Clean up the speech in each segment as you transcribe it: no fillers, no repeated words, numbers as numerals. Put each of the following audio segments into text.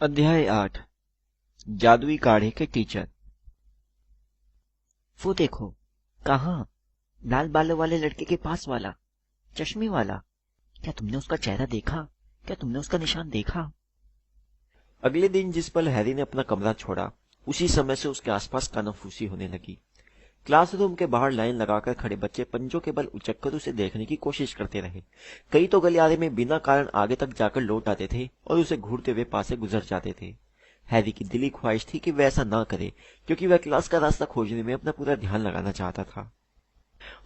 अध्याय 8 जादुई काढ़े के टीचर। वो देखो। कहाँ? लाल बालों वाले लड़के के पास वाला, चश्मे वाला। क्या तुमने उसका चेहरा देखा? क्या तुमने उसका निशान देखा? अगले दिन जिस पल हैरी ने अपना कमरा छोड़ा, उसी समय से उसके आसपास कानाफूसी होने लगी। क्लासरूम के बाहर लाइन लगाकर खड़े बच्चे पंजों के बल उचककर उसे देखने की कोशिश करते रहे। कई तो गलियारे में बिना कारण आगे तक जाकर लौट आते थे और उसे घूरते हुए पास से गुजर जाते थे। हैरी की दिली ख्वाहिश थी कि वह ऐसा ना करे, क्योंकि वह क्लास का रास्ता खोजने में अपना पूरा ध्यान लगाना चाहता था।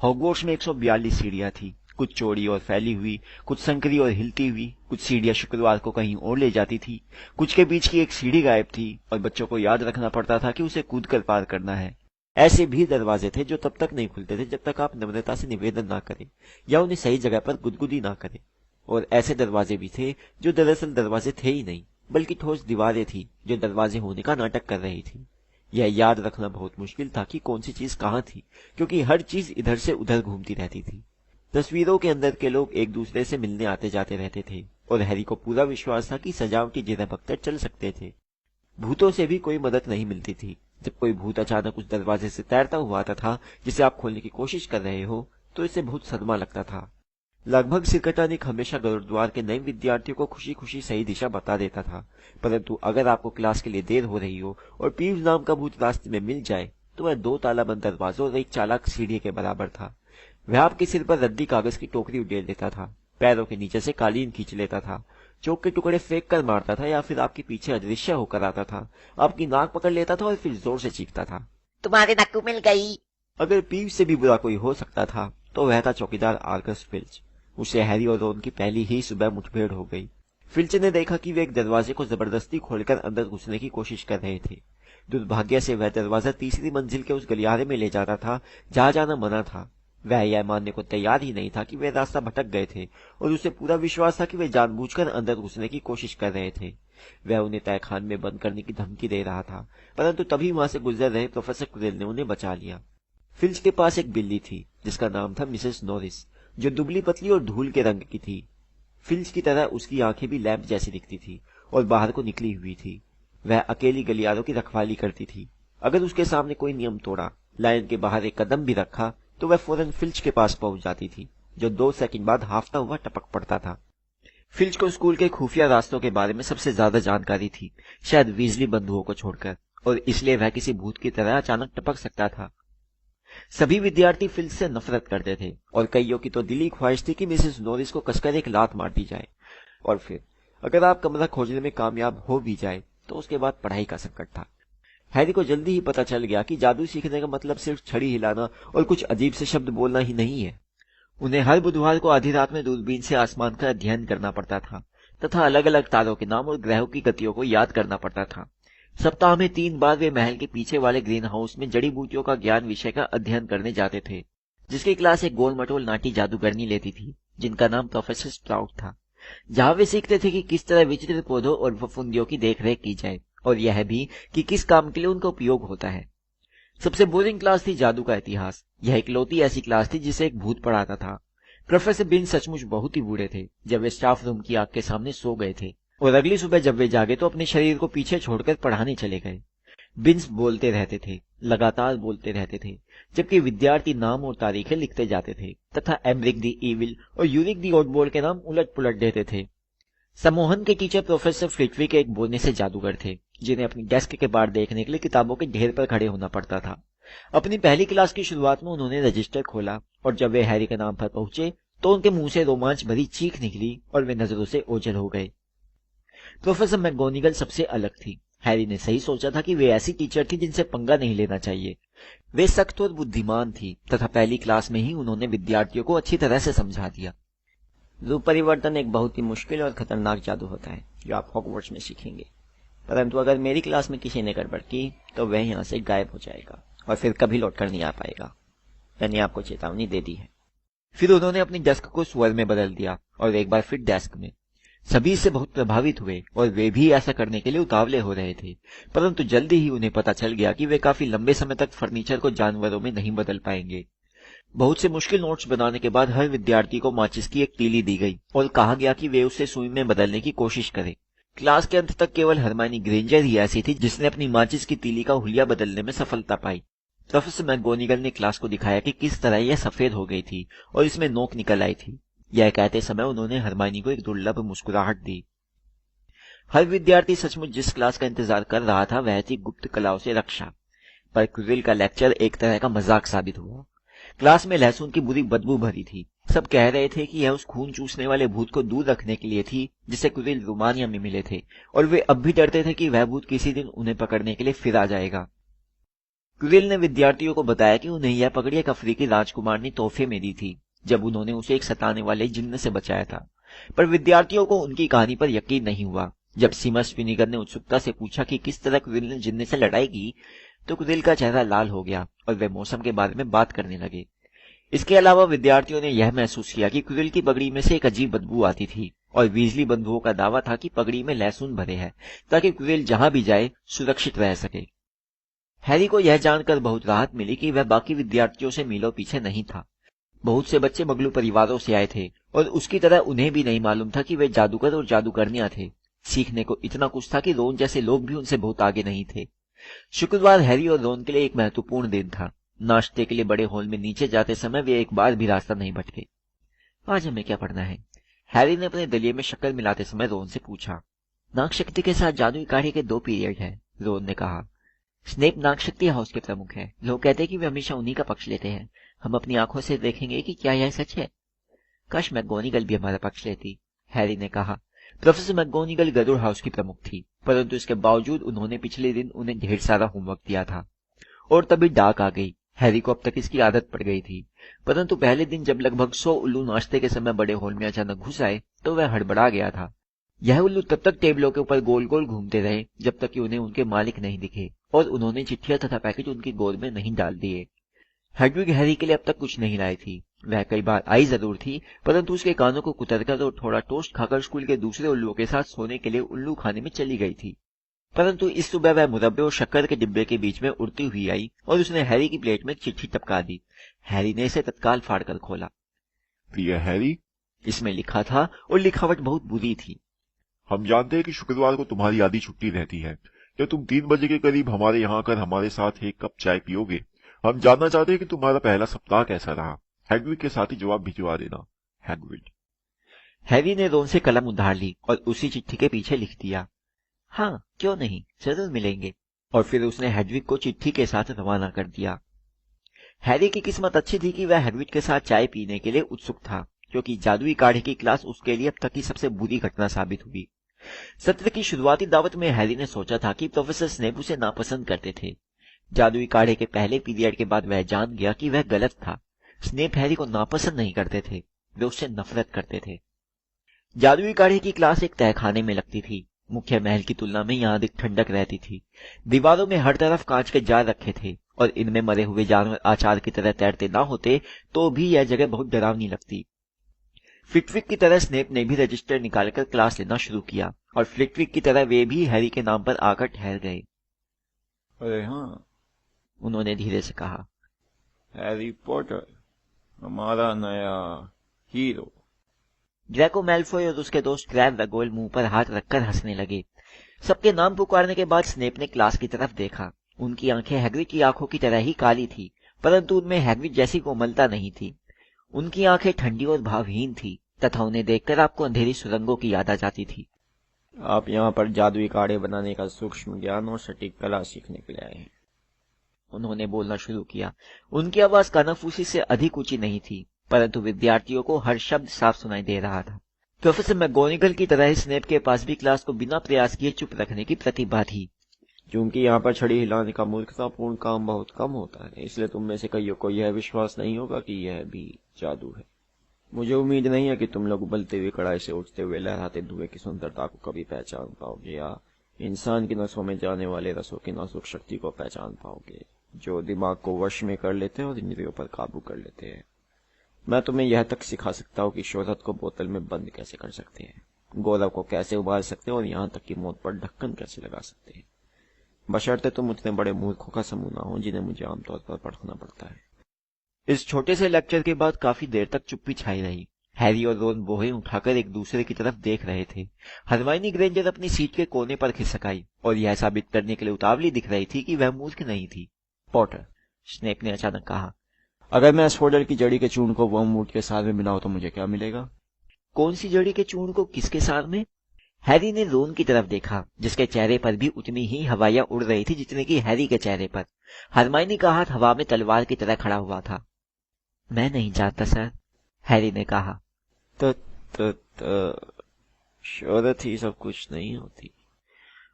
हॉगवर्ट्स में 142 सीढ़ियां थी, कुछ चौड़ी और फैली हुई, कुछ संकरी और हिलती हुई। कुछ सीढ़ियां शुक्रवार को कहीं और ले जाती थी, कुछ के बीच की एक सीढ़ी गायब थी और बच्चों को याद रखना पड़ता था कि उसे कूद कर पार करना है। ऐसे भी दरवाजे थे जो तब तक नहीं खुलते थे जब तक आप नम्रता से निवेदन ना करें या उन्हें सही जगह पर गुदगुदी ना करें। और ऐसे दरवाजे भी थे जो दरअसल दरवाजे थे ही नहीं, बल्कि ठोस दीवारें थी जो दरवाजे होने का नाटक कर रही थी। यह याद रखना बहुत मुश्किल था कि कौन सी चीज कहाँ थी, क्योंकि हर चीज इधर से उधर घूमती रहती थी। तस्वीरों के अंदर के लोग एक दूसरे से मिलने आते जाते रहते थे और हैरी को पूरा विश्वास था कि सजावटी जगह भगतर चल सकते थे। भूतों से भी कोई मदद नहीं मिलती थी। जब कोई भूत अचानक उस दरवाजे से तैरता हुआ आता था जिसे आप खोलने की कोशिश कर रहे हो, तो इसे बहुत सदमा लगता था। लगभग सिरकटानिक हमेशा गुरुद्वार के नए विद्यार्थियों को खुशी खुशी सही दिशा बता देता था, परंतु अगर आपको क्लास के लिए देर हो रही हो और पीव्स नाम का भूत रास्ते में मिल जाए, तो वह 2 तालाबंद दरवाजों और एक चालाक सीढ़ी के बराबर था। वह आपके सिर पर रद्दी कागज की टोकरी उड़ेल देता था, पैरों के नीचे से कालीन खींच लेता था, चौक के टुकड़े फेंक कर मारता था या फिर आपके पीछे अदृश्य होकर आता था, आपकी नाक पकड़ लेता था और फिर जोर से चीखता था। तुम्हारे नक्कू मिल गई। अगर पीव से भी बुरा कोई हो सकता था तो वह था चौकीदार आर्कस फिल्च। उसे हैरी और रोन की पहली ही सुबह मुठभेड़ हो गई। फिल्च ने देखा कि वे एक दरवाजे को जबरदस्ती खोलकर अंदर घुसने की कोशिश कर रहे थे। दुर्भाग्य से वह दरवाजा तीसरी मंजिल के उस गलियारे में ले जाता था जहां जाना मना था। वह यह मानने को तैयार ही नहीं था कि वे रास्ता भटक गए थे और उसे पूरा विश्वास था कि वे जानबूझकर अंदर घुसने की कोशिश कर रहे थे। वह उन्हें तहखान में बंद करने की धमकी दे रहा था, परंतु तभी वहां से गुजर रहे प्रोफेसर क्विल ने उन्हें बचा लिया। फिल्च के पास एक बिल्ली थी जिसका नाम था मिसेस नॉरिस, जो दुबली पतली और धूल के रंग की थी। फिल्च की तरह उसकी आंखें भी लैंप जैसी दिखती थी और बाहर को निकली हुई थी। वह अकेली गलियारों की रखवाली करती थी। अगर उसके सामने कोई नियम तोड़ा, लाइन के बाहर एक कदम भी रखा, तो वह फौरन फिल्च के पास पहुंच जाती थी, जो 2 सेकंड बाद हाफता हुआ टपक पड़ता था। फिल्च को स्कूल के खुफिया रास्तों के बारे में सबसे ज्यादा जानकारी थी, शायद वीजली बंधुओं को छोड़कर, और इसलिए वह किसी भूत की तरह अचानक टपक सकता था। सभी विद्यार्थी फिल्च से नफरत करते थे और कईयों की तो दिली ख्वाहिश थी कि मिसेस नॉरिस को कसकर एक लात मार दी जाए। और फिर अगर आप कमरा खोजने में कामयाब हो भी जाए तो उसके बाद पढ़ाई का संकट था। हैरी को जल्दी ही पता चल गया कि जादू सीखने का मतलब सिर्फ छड़ी हिलाना और कुछ अजीब से शब्द बोलना ही नहीं है। उन्हें हर बुधवार को आधी रात में दूरबीन से आसमान का अध्ययन करना पड़ता था तथा अलग अलग तारों के नाम और ग्रहों की गतियों को याद करना पड़ता था। सप्ताह में 3 बार वे महल के पीछे वाले ग्रीन हाउस में जड़ी बूटियों का ज्ञान विषय का अध्ययन करने जाते थे, जिसकी क्लास एक गोल मटोल नाटी जादूगरनी लेती थी जिनका नाम प्रोफेसर स्प्राउट था। जहां वे सीखते थे कि किस तरह विचित्र पौधों और फफूंदियों की देखरेख की जाए और यह भी कि किस काम के लिए उनका उपयोग होता है। सबसे बोरिंग क्लास थी जादू का इतिहास। यह इकलौती ऐसी क्लास थी जिसे एक भूत पढ़ाता था। प्रोफेसर बिन सचमुच बहुत ही बूढ़े थे जब वे स्टाफ रूम की आग के सामने सो गए थे, और अगली सुबह जब वे जागे तो अपने शरीर को पीछे छोड़कर पढ़ाने चले गए। बिन्स बोलते रहते थे, लगातार बोलते रहते थे, जबकि विद्यार्थी नाम और तारीखें लिखते जाते थे तथा एम्ब्रिक दी इविल और यूरिक दी ऑडबोल के नाम उलट पुलट देते थे। सम्मोहन के टीचर प्रोफेसर फ्लिटविक एक बोलने से जादूगर थे जिन्हें अपनी डेस्क के बाहर देखने के लिए किताबों के ढेर पर खड़े होना पड़ता था। अपनी पहली क्लास की शुरुआत में उन्होंने रजिस्टर खोला और जब वे हैरी के नाम पर पहुंचे तो उनके मुंह से रोमांच भरी चीख निकली और वे नजरों से ओझल हो गए। प्रोफेसर मैगोनिगल सबसे अलग थी। हैरी ने सही सोचा था कि वे ऐसी टीचर थी जिनसे पंगा नहीं लेना चाहिए। वे सख्त और बुद्धिमान थी तथा पहली क्लास में ही उन्होंने विद्यार्थियों को अच्छी तरह से समझा दिया। रूप परिवर्तन एक बहुत ही मुश्किल और खतरनाक जादू होता है जो आप हॉगवर्ट्स में सीखेंगे, परंतु अगर मेरी क्लास में किसी ने गड़बड़ की तो वह यहाँ से गायब हो जाएगा और फिर कभी लौटकर नहीं आ पाएगा। मैंने आपको चेतावनी दे दी है। फिर उन्होंने अपनी डेस्क को स्वर में बदल दिया और एक बार फिर डेस्क में। सभी इससे बहुत प्रभावित हुए और वे भी ऐसा करने के लिए उतावले हो रहे थे, परंतु जल्दी ही उन्हें पता चल गया कि वे काफी लंबे समय तक फर्नीचर को जानवरों में नहीं बदल पाएंगे। बहुत से मुश्किल नोट्स बनाने के बाद हर विद्यार्थी को माचिस की एक तीली दी गई और कहा गया कि वे उसे सुई में बदलने की कोशिश करें। क्लास के अंत तक केवल हरमाइनी ग्रेंजर ही ऐसी थी जिसने अपनी माचिस की तीली का हुलिया बदलने में सफलता पाई। प्रोफेसर मैगोनिगल ने क्लास को दिखाया कि किस तरह यह सफेद हो गई थी और इसमें नोक निकल आई थी। यह कहते समय उन्होंने हरमाइनी को एक दुर्लभ मुस्कुराहट दी। हर विद्यार्थी सचमुच जिस क्लास का इंतजार कर रहा था वह थी गुप्त कलाओं से रक्षा। पर क्विरिल का लेक्चर एक तरह का मजाक साबित हुआ। क्लास में लहसुन की बुरी बदबू भरी थी। सब कह रहे थे कि यह उस खून चूसने वाले भूत को दूर रखने के लिए थी जिसे क्विरिल रोमानिया में मिले थे, और वे अब भी डरते थे कि वह भूत किसी दिन उन्हें पकड़ने के लिए फिर आ जाएगा। क्विरिल ने विद्यार्थियों को बताया कि उन्हें यह पगड़ी एक अफ्रीकी राजकुमार ने तोहफे में दी थी जब उन्होंने उसे एक सताने वाले जिन्न से बचाया था। पर विद्यार्थियों को उनकी कहानी पर यकीन नहीं हुआ। जब सीमस फिनिगर ने उत्सुकता से पूछा कि किस तरह क्विरिल ने जिन्न से लड़ाई की, तो क्विरिल का चेहरा लाल हो गया और वे मौसम के बारे में बात करने लगे। इसके अलावा विद्यार्थियों ने यह महसूस किया कि क्विरिल की पगड़ी में से एक अजीब बदबू आती थी, और वीजली बंधुओं का दावा था कि पगड़ी में लहसुन भरे हैं ताकि क्विरिल जहां भी जाए सुरक्षित रह सके। हैरी को यह जानकर बहुत राहत मिली कि वह बाकी विद्यार्थियों से मीलों पीछे नहीं था। बहुत से बच्चे मगलू परिवारों से आए थे और उसकी तरह उन्हें भी नहीं मालूम था कि वे जादूगर और जादूगरनियां थे। सीखने को इतना कुछ था कि रोन जैसे लोग भी उनसे बहुत आगे नहीं थे। शुक्रवार हैरी और रोन के लिए एक महत्वपूर्ण दिन था। नाश्ते के लिए बड़े हॉल में नीचे जाते समय वे एक बार भी रास्ता नहीं भटके। आज हमें क्या पढ़ना है? हैरी ने अपने दलिये में शक्कर मिलाते समय रोन से पूछा। नाग शक्ति के साथ जादुई काढ़े के 2 पीरियड हैं, रोन ने कहा। स्नेप नाग शक्ति हाउस के प्रमुख है। लोग कहते हैं कि वे हमेशा उन्हीं का पक्ष लेते हैं। हम अपनी आंखों से देखेंगे कि क्या यह सच है। काश मैगोनिगल भी हमारा पक्ष लेती, हैरी ने कहा। प्रोफेसर मैगोनिगल गरुड़ हाउस की प्रमुख थी, परंतु इसके बावजूद उन्होंने पिछले दिन उन्हें ढेर सारा होमवर्क दिया था। और तभी डाक आ गई। हैरी को अब तक इसकी आदत पड़ गई थी, परंतु पहले दिन जब लगभग 100 उल्लू नाश्ते के समय बड़े हॉल में अचानक घुस आए तो वह हड़बड़ा गया था। यह उल्लू तब तक टेबलों के ऊपर गोल गोल घूमते रहे जब तक कि उन्हें उनके मालिक नहीं दिखे और उन्होंने चिट्ठियां तथा पैकेट उनकी गोद में नहीं डाल दिए। हेडविग हैरी के लिए अब तक कुछ नहीं लाई थी। वह कई बार आई जरूर थी, परंतु उसके कानों को कुतरकर और थोड़ा टोस्ट खाकर स्कूल के दूसरे उल्लुओं के साथ सोने के लिए उल्लू खाने में चली गई थी। परंतु इस सुबह वह मुरब्बे और शक्कर के डिब्बे के बीच में उड़ती हुई आई और उसने हैरी की प्लेट में चिट्ठी टपका दी। हैरी ने इसे तत्काल फाड़कर खोला। प्रिय हैरी, इसमें लिखा था और लिखावट बहुत बुरी थी। हम जानते हैं कि शुक्रवार को तुम्हारी आधी छुट्टी रहती है। क्या तुम 3 बजे के करीब हमारे यहाँ आकर हमारे साथ एक कप चाय पियोगे? हम जानना चाहते हैं कि तुम्हारा पहला सप्ताह कैसा रहा। हैग्रिड के साथ ही जवाब भिजवा देना, हैग्रिड। हैरी ने रोन से कलम उधार ली और उसी चिट्ठी के पीछे लिख दिया, हाँ क्यों नहीं, जरूर मिलेंगे। और फिर उसने हेडविग को चिट्ठी के साथ रवाना कर दिया। हैरी की किस्मत अच्छी थी कि वह हेडविग के साथ चाय पीने के लिए उत्सुक था, क्योंकि जादुई काढ़े की क्लास उसके लिए अब तक की सबसे बुरी घटना साबित हुई। सत्र की शुरुआती दावत में हैरी ने सोचा था कि प्रोफेसर स्नेप उसे नापसंद करते थे। जादुई काढ़े के पहले पीरियड के बाद वह जान गया कि वह गलत था। स्नेप हैरी को नापसंद नहीं करते थे, वे उससे नफरत करते थे। जादुई काढ़े की क्लास एक तहखाने में लगती थी। मुख्य महल की तुलना में यहाँ अधिक ठंडक रहती थी। दीवारों में हर तरफ कांच के जार रखे थे और इनमें मरे हुए जानवर आचार की तरह तैरते ना होते तो भी यह जगह बहुत डरावनी लगती। फ्लिटविक की तरह स्नेप ने भी रजिस्टर निकालकर क्लास लेना शुरू किया और फ्लिटविक की तरह वे भी हैरी के नाम पर आकर ठहर गए। अरे हाँ, उन्होंने धीरे से कहा, हैरी पॉटर हमारा नया हीरो। ड्रैको मैल्फॉय और उसके दोस्त क्रैब वैगोल मुंह पर हाथ रखकर हंसने लगे। सबके नाम पुकारने के बाद स्नेप ने क्लास की तरफ देखा। उनकी आंखें हैग्रिड की आंखों की तरह ही काली थी, परंतु उनमें हैग्रिड जैसी कोमलता नहीं थी। उनकी आंखें ठंडी और भावहीन थी तथा उन्हें देखकर आपको अंधेरी सुरंगों की याद आ जाती थी। आप यहाँ पर जादुई काढ़े बनाने का सूक्ष्म ज्ञान और सटीक कला सीखने के लिए आए हैं, उन्होंने बोलना शुरू किया। उनकी आवाज कानाफूसी से अधिक ऊंची नहीं थी, परंतु विद्यार्थियों को हर शब्द साफ सुनाई दे रहा था। प्रोफेसर मैगोनिगल की तरह स्नेप के पास भी क्लास को बिना प्रयास किए चुप रखने की प्रतिभा थी। क्योंकि यहाँ पर छड़ी हिलाने का मूर्खतापूर्ण काम बहुत कम होता है, इसलिए तुम में से कईयों को यह विश्वास नहीं होगा कि यह भी जादू है। मुझे उम्मीद नहीं है कि तुम लोग उबलते हुए कड़ाई से उठते हुए लहराते धुएं की सुंदरता को कभी पहचान पाओगे या इंसान की नसों में जाने वाले रसों की नाजुक शक्ति को पहचान पाओगे, जो दिमाग को वश में कर लेते हैं और इंद्रियों पर काबू कर लेते हैं। मैं तुम्हें यह तक सिखा सकता हूँ कि शोहरत को बोतल में बंद कैसे कर सकते हैं, गौरव को कैसे उबाल सकते हैं और यहाँ तक कि मौत पर ढक्कन कैसे लगा सकते हैं, बशर्ते तुम उतने बड़े मूर्खों का समूह ना हो जिन्हें मुझे आमतौर पर पढ़ना पड़ता है। इस छोटे से लेक्चर के बाद काफी देर तक चुप्पी छाई रही। हैरी और रोन बोहें उठाकर एक दूसरे की तरफ देख रहे थे। हरमाइनी ग्रेंजर अपनी सीट के कोने पर खिसकाई और यह साबित करने के लिए उतावली दिख रही थी कि वह मूर्ख नहीं थी। पॉटर, स्नेप ने अचानक कहा, अगर मैं एस्फोडल की जड़ी के चूर्ण को वर्मवुड के सार में मिलाऊं तो मुझे क्या मिलेगा? कौन सी जड़ी के चूर्ण को किसके सार में? हैरी ने रोन की तरफ देखा, जिसके चेहरे पर भी उतनी ही हवाइयां उड़ रही थी जितनी कि हैरी के चेहरे पर। हरमाइनी का हाथ हवा में तलवार की तरह खड़ा हुआ था। मैं नहीं जानता सर, हैरी ने कहा। शोहरत ही सब कुछ नहीं होती।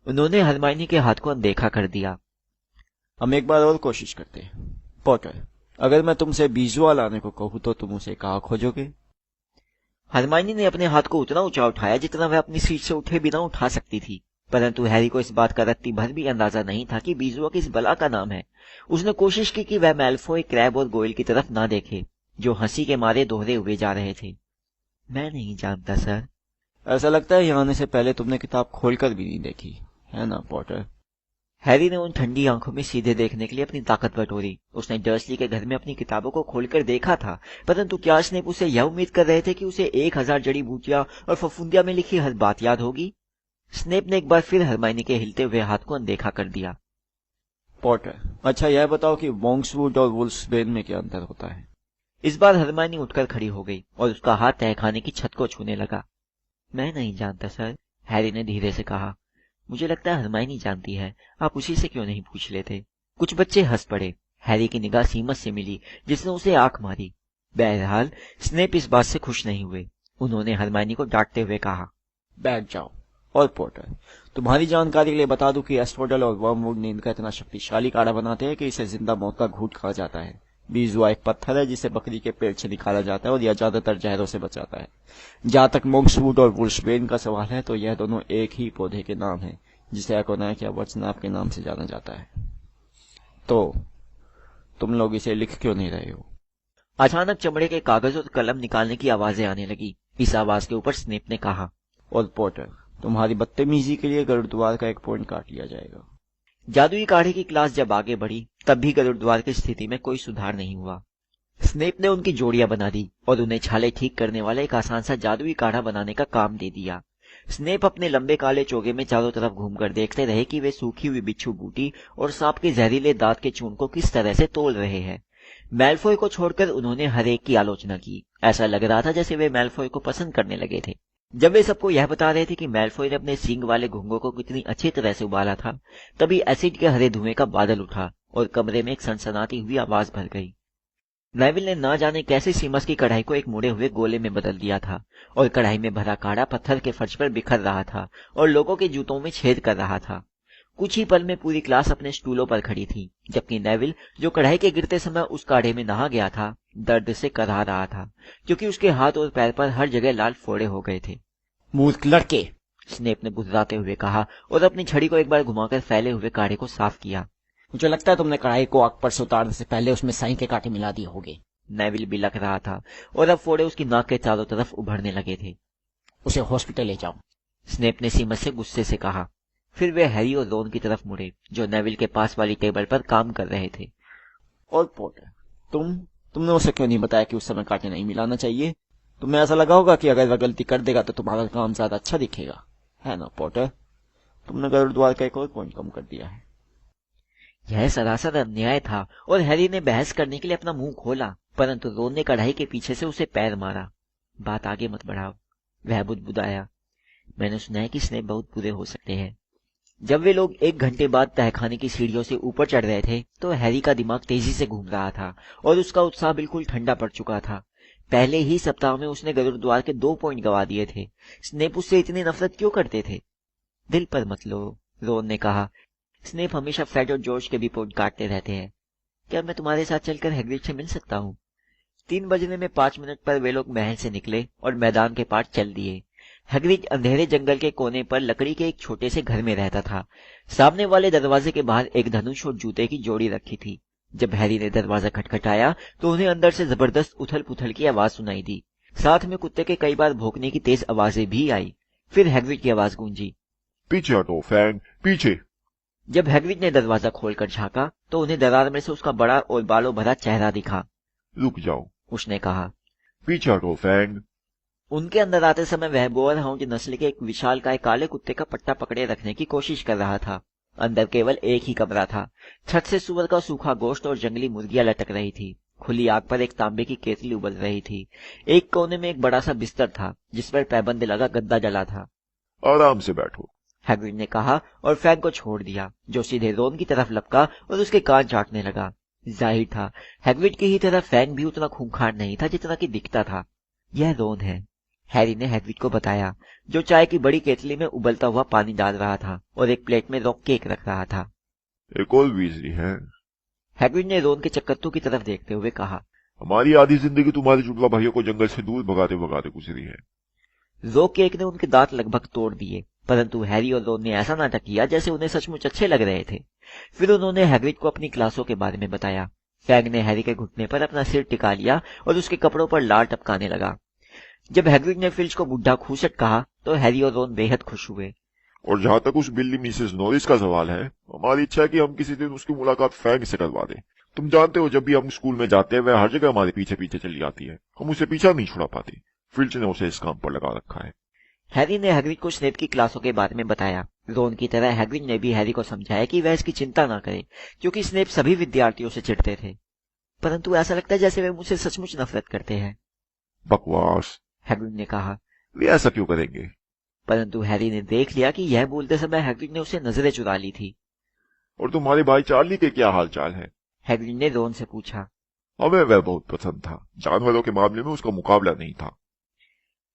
उन्होंने हरमाइनी के हाथ को अनदेखा कर दिया। हम एक बार और कोशिश करते हैं। पॉटर, अगर मैं तुमसे बीजुआ लाने को कहूं तो तुम उसे कहाँ खोजोगे? हरमाइनी ने अपने हाथ को उतना ऊंचा उठाया जितना वह अपनी सीट से उठे बिना उठा सकती थी, परंतु हैरी को इस बात का रत्ती भर भी अंदाजा नहीं था कि बीजुआ किस बला का नाम है। उसने कोशिश की कि वह मैल्फॉय, क्रैब और गोयल की तरफ ना देखे, जो हंसी के मारे दोहरे हुए जा रहे थे। मैं नहीं जानता सर। ऐसा लगता है यहाँ आने से पहले तुमने किताब खोलकर भी नहीं देखी, है ना पॉटर? हैरी ने उन ठंडी आंखों में सीधे देखने के लिए अपनी ताकत बटोरी। उसने डर्सली के घर में अपनी किताबों को खोलकर देखा था, परंतु क्या स्नेप उसे यह उम्मीद कर रहे थे कि उसे 1000 जड़ी बूटियां और फफूंदिया में लिखी हर बात याद होगी? स्नेप ने एक बार फिर हरमाइनी के हिलते हुए हाथ को अनदेखा कर दिया। पॉटर, अच्छा यह बताओ कि वोंक्सवुड और वुल्फ्सबेन में क्या अंतर होता है? इस बार हरमाइनी उठकर खड़ी हो गई और उसका हाथ तहखाने की छत को छूने लगा। मैं नहीं जानता सर, हैरी ने धीरे से कहा। मुझे लगता है हरमाइनी जानती है, आप उसी से क्यों नहीं पूछ लेते? कुछ बच्चे हंस पड़े। हैरी की निगाह सीमस से मिली, जिसने उसे आंख मारी। बहरहाल स्नेप इस बात से खुश नहीं हुए। उन्होंने हरमाइनी को डांटते हुए कहा, बैठ जाओ। और पॉटर, तुम्हारी जानकारी के लिए बता दूं कि एस्फोडल और वर्मवुड नींद का इतना शक्तिशाली काढ़ा बनाते हैं कि इसे जिंदा मौत का घूंट कहा जाता है। बीजुआ एक पत्थर है जिसे बकरी के पेट से निकाला जाता है और यह ज्यादातर जहरों से बचाता है। जहां तक वोंक्सवुड और वुल्फ्सबेन का सवाल है तो यह दोनों एक ही पौधे के नाम है, जिसे एकोनाइक या वचनाप के नाम से जाना जाता है। तो तुम लोग इसे लिख क्यों नहीं रहे हो? अचानक चमड़े के कागज और कलम निकालने की आवाजें आने लगी। इस आवाज के ऊपर स्नेप ने कहा, और पॉटर, तुम्हारी बदतमीजी के लिए गरुड़द्वार का 1 पॉइंट काट लिया जाएगा। जादुई काढ़े की क्लास जब आगे बढ़ी तब भी गरुड़द्वार की स्थिति में कोई सुधार नहीं हुआ। स्नेप ने उनकी जोड़ियां बना दी और उन्हें छाले ठीक करने वाला एक आसान सा जादुई काढ़ा बनाने का काम दे दिया। स्नेप अपने लंबे काले चोगे में चारों तरफ घूमकर देखते रहे कि वे सूखी हुई बिच्छू बूटी और सांप के जहरीले दांत के चूर्ण को किस तरह से तोड़ रहे हैं। मैल्फॉय को छोड़कर उन्होंने हर एक की आलोचना की। ऐसा लग रहा था जैसे वे मैल्फॉय को पसंद करने लगे थे। जब वे सबको यह बता रहे थे कि मैल्फॉय ने अपने सींग वाले घुंघों को कितनी अच्छी तरह से उबाला था, तभी एसिड के हरे धुएं का बादल उठा और कमरे में एक सनसनाती हुई आवाज भर गई। नेविल ने ना जाने कैसे सीमस की कढ़ाई को एक मुड़े हुए गोले में बदल दिया था और कढ़ाई में भरा काढ़ा पत्थर के फर्श पर बिखर रहा था और लोगों के जूतों में छेद कर रहा था। कुछ ही पल में पूरी क्लास अपने स्टूलों पर खड़ी थी, जबकि नेविल, जो कढ़ाई के गिरते समय उस काढ़े में नहा गया था, दर्द से कराह रहा था, क्योंकि उसके हाथ और पैर पर हर जगह लाल फोड़े हो गए थे। मूर्ख लड़के, स्नेप ने गुर्राते हुए कहा और अपनी छड़ी को एक बार घुमाकर फैले हुए काढ़े को साफ किया। मुझे लगता है तुमने कढ़ाई को आग पर से उतारने से पहले उसमें साई के कांटे मिला दिए होंगे। नेविल भी लग रहा था और अब फोड़े उसकी नाक के चारों तरफ उभरने लगे थे। उसे हॉस्पिटल ले जाओ, स्नेप ने सीमस से गुस्से से कहा। फिर वे हैरी और रोन की तरफ मुड़े, जो नेविल के पास वाली टेबल पर काम कर रहे थे। और पॉटर, तुमने उसे क्यों नहीं बताया कि उस समय कांटे नहीं मिलाना चाहिए? तुम्हें ऐसा लगा होगा कि अगर वह गलती कर देगा तो तुम्हारा काम ज्यादा अच्छा दिखेगा, है ना पॉटर? तुमने गरुड़द्वार का 1 और पॉइंट कम कर दिया है। यह सरासर अन्याय था और हैरी ने बहस करने के लिए अपना मुंह खोला, परंतु रोन ने कढ़ाई के पीछे से उसे पैर मारा। बात आगे मत बढ़ाओ, वह बुदबुदाया। मैंने सुना है कि स्नेप बहुत बुरे हो सकते हैं। जब वे लोग 1 घंटे बाद तहखाने की सीढ़ियों से ऊपर चढ़ रहे थे तो हैरी का दिमाग तेजी से घूम रहा था और उसका उत्साह बिल्कुल ठंडा पड़ चुका था। पहले ही सप्ताह में उसने गरुड़द्वार के 2 पॉइंट गंवा दिए थे। स्नेप उससे इतनी नफरत क्यों करते थे? दिल पर मत लो, रोन ने कहा। स्नेप हमेशा फ्रेड और जॉर्ज के भी पॉइंट काटते रहते हैं। क्या मैं तुम्हारे साथ चलकर हैग्रिड से मिल सकता हूँ? 3 बजने में 5 मिनट पर वे लोग महल से निकले और मैदान के पार चल दिए। हैग्रिड अंधेरे जंगल के कोने पर लकड़ी के एक छोटे से घर में रहता था। सामने वाले दरवाजे के बाहर एक धनुष और जूते की जोड़ी रखी थी। जब हैरी ने दरवाजा खटखटाया तो उन्हें अंदर से जबरदस्त उथल पुथल की आवाज सुनाई दी। साथ में कुत्ते के कई बार भौंकने की तेज आवाजें भी आई। फिर हैग्रिड की आवाज गूंजी, पीछे हटो फैंग, पीछे। जब हैग्रिड ने दरवाजा खोलकर झांका तो उन्हें दरार में से उसका बड़ा और बालों भरा चेहरा दिखा। रुक जाओ, उसने कहा। पीछे हटो फैंग। उनके अंदर आते समय वह बोअर हाउंड नस्ल के एक विशालकाय काले कुत्ते का पट्टा पकड़े रखने की कोशिश कर रहा था। अंदर केवल एक ही कमरा था। छत से सुअर का सूखा गोश्त और जंगली मुर्गियां लटक रही थी। खुली आग पर एक तांबे की केतली उबल रही थी। एक कोने में एक बड़ा सा बिस्तर था जिस पर पैबंद लगा गद्दा डला था। आराम से बैठो, हैग्रिड ने कहा और फैंग को छोड़ दिया, जो सीधे रोन की तरफ लपका और उसके कान चाटने लगा। जाहिर था हैग्रिड की ही तरह फैंग भी उतना खूंखार नहीं था जितना कि दिखता था। यह रोन है, हैरी ने हैग्रिड को बताया, जो चाय की बड़ी केतली में उबलता हुआ पानी डाल रहा था और एक प्लेट में रॉक केक रख रहा था। एक और वीजली है। हैग्रिड ने रोन के चक्कत्तू की तरफ देखते हुए कहा, हमारी आधी जिंदगी तुम्हारे जुड़वा भाइयों को जंगल से दूर भगाते भगाते गुजरी है। रॉक केक ने उनके दांत लगभग तोड़ दिए, परंतु हैरी और रोन ने ऐसा नाटक किया जैसे उन्हें सचमुच अच्छे लग रहे थे। फिर उन्होंने हैग्रिड को अपनी क्लासों के बारे में बताया। फैंग ने हैरी के घुटने पर अपना सिर टिका लिया और उसके कपड़ों पर लाल टपकाने लगा। जब हैग्रिड ने फिल्च को बुढ़ा खूसट कहा तो हैरी और रोन बेहद खुश हुए। और जहां तक उस बिल्ली मिसेस नॉरिस का सवाल है, हमारी इच्छा है कि हम किसी दिन उसकी मुलाकात फैंग से करवा दें। तुम जानते हो, जब भी हम स्कूल में जाते हैं वह हर जगह हमारे पीछे पीछे चली आती है। हम उसे पीछा नहीं छुड़ा पाते। फिल्च ने उसे इस काम पर लगा रखा है। हैरी ने हैग्रिड को स्नेप की क्लासों के बारे में बताया। रोन की तरह हैग्रिड ने भी हैरी को समझाया कि वह इसकी चिंता न करे, क्योंकि स्नेप सभी विद्यार्थियों से चिढ़ते थे। परंतु ऐसा लगता है जैसे वे मुझसे सचमुच नफरत करते हैं, बकवास, हैग्रिड ने कहा। वे ऐसा क्यों करेंगे? परंतु हैरी ने देख लिया कि यह बोलते समय हैग्रिड ने उसे नजरें चुरा ली थी। और तुम्हारे भाई चार्ली के क्या हाल चाल है? हैग्रिड ने रोन से पूछा। हमें वह बहुत पसंद था। जानवरों के मामले में उसका मुकाबला नहीं था।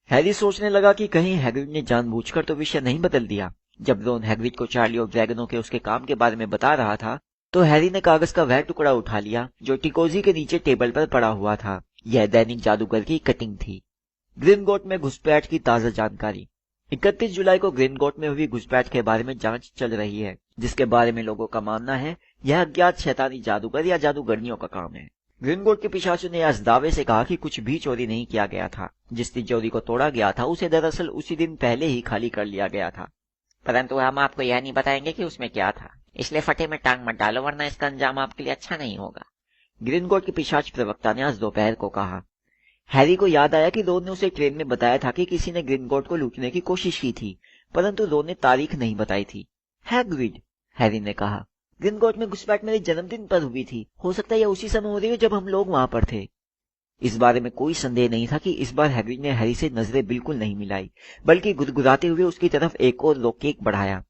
हैरी सोचने लगा कि कहीं हैग्रिड ने जानबूझकर तो विषय नहीं बदल दिया। जब रोन हैग्रिड को चार्ली और ड्रैगनों के उसके काम के बारे में बता रहा था, तो हैरी ने कागज का वह टुकड़ा उठा लिया जो टिकोजी के नीचे टेबल पर पड़ा हुआ था। यह दैनिक जादूगर की कटिंग थी। ग्रिनगॉट में घुसपैठ की ताजा जानकारी। 31 जुलाई को ग्रिनगॉट में हुई घुसपैठ के बारे में जांच चल रही है, जिसके बारे में लोगों का मानना है यह अज्ञात शैतानी जादूगर या जादूगरनियों का काम है। ग्रिनगॉट के पिशाचों ने आज दावे से कहा कि कुछ भी चोरी नहीं किया गया था। जिस तिजोरी को तोड़ा गया था उसे दरअसल उसी दिन पहले ही खाली कर लिया गया था। परंतु हम आपको यह नहीं बताएंगे कि उसमें क्या था, इसलिए फटे में टांग मत डालो, वरना इसका अंजाम आपके लिए अच्छा नहीं होगा, ग्रिनगॉट के पिशाच प्रवक्ता ने आज दोपहर को कहा। हैरी को याद आया कि रोन ने उसे ट्रेन में बताया था कि किसी ने ग्रिनगॉट को लूटने की कोशिश की थी, परंतु रोन ने तारीख नहीं बताई थी। हैग्रिड, हैरी ने कहा, ग्रिनगॉट में घुसपैठ मेरे जन्मदिन पर हुई थी। हो सकता है यह उसी समय हो रही हो जब हम लोग वहां पर थे। इस बारे में कोई संदेह नहीं था कि इस बार हैग्रिड ने हैरी से नजरें बिल्कुल नहीं मिलाई, बल्कि गुदगुदाते हुए उसकी तरफ एक और रॉक केक बढ़ाया।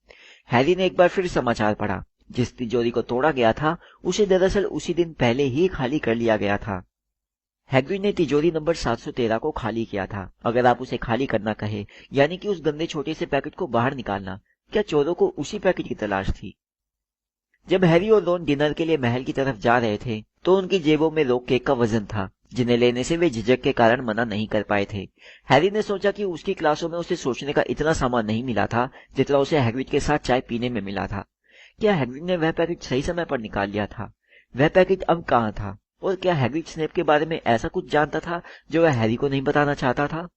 हैरी ने एक बार फिर समाचार पढ़ा। जिस तिजोरी को तोड़ा गया था उसे दरअसल उसी दिन पहले ही खाली कर लिया गया था। हैग्रिड ने तिजोरी नंबर 713 को खाली किया था। अगर आप उसे खाली करना कहे, यानी कि उस गंदे छोटे से पैकेट को बाहर निकालना, क्या चोरों को उसी पैकेट की तलाश थी? जब हैरी और रोन डिनर के लिए महल की तरफ जा रहे थे तो उनकी जेबों में रॉक केक का वजन था, जिन्हें लेने से वे झिझक के कारण मना नहीं कर पाए थे। हैरी ने सोचा कि उसकी क्लासों में उसे सोचने का इतना सामान नहीं मिला था जितना उसे हैग्रिड के साथ चाय पीने में मिला था। क्या हैग्रिड ने वह पैकेट सही समय पर निकाल लिया था? वह पैकेट अब कहाँ था? और क्या हैग्रिड स्नेप के बारे में ऐसा कुछ जानता था जो वह हैरी को नहीं बताना चाहता था?